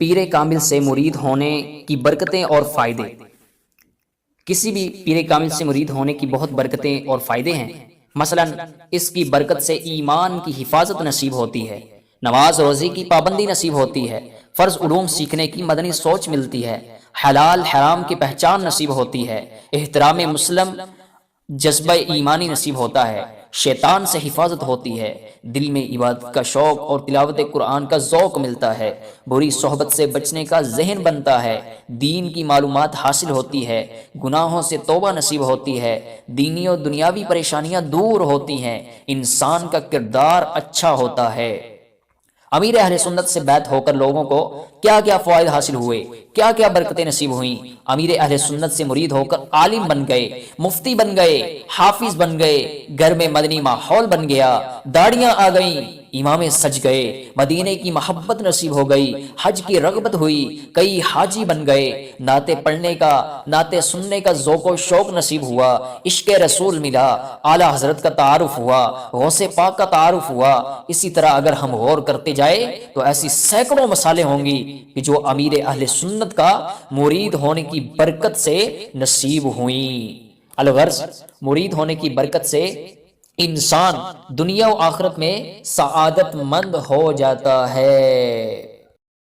پیر کامل سے مرید ہونے کی برکتیں اور فائدے۔ کسی بھی پیر کامل سے مرید ہونے کی بہت برکتیں اور فائدے ہیں۔ مثلا اس کی برکت سے ایمان کی حفاظت نصیب ہوتی ہے، نماز روزے کی پابندی نصیب ہوتی ہے، فرض علوم سیکھنے کی مدنی سوچ ملتی ہے، حلال حرام کی پہچان نصیب ہوتی ہے، احترام مسلم جذبہ ایمانی نصیب ہوتا ہے، شیطان سے حفاظت ہوتی ہے، دل میں عبادت کا شوق اور تلاوت قرآن کا ذوق ملتا ہے، بری صحبت سے بچنے کا ذہن بنتا ہے، دین کی معلومات حاصل ہوتی ہے، گناہوں سے توبہ نصیب ہوتی ہے، دینی اور دنیاوی پریشانیاں دور ہوتی ہیں، انسان کا کردار اچھا ہوتا ہے۔ امیر اہل سنت سے بیعت ہو کر لوگوں کو کیا کیا فوائد حاصل ہوئے، کیا کیا برکتیں نصیب ہوئیں۔ امیر اہل سنت سے مرید ہو کر عالم بن گئے، مفتی بن گئے، حافظ بن گئے، گھر میں مدنی ماحول بن گیا، داڑیاں آ گئیں، امام سج گئے، مدینے کی محبت نصیب ہو گئی، حج کی رغبت ہوئی، کئی حاجی بن گئے، نعتیں پڑھنے کا، نعتیں سننے کا ذوق و شوق نصیب ہوا، عشق رسول ملا، اعلیٰ حضرت کا تعارف ہوا، غوث پاک کا تعارف ہوا۔ اسی طرح اگر ہم غور کرتے جائے تو ایسی سینکڑوں مثالیں ہوں گی کہ جو امیر اہل سنت کا مرید ہونے کی برکت سے نصیب ہوئیں۔ الغرض مرید ہونے کی برکت سے انسان دنیا و آخرت میں سعادت مند ہو جاتا ہے۔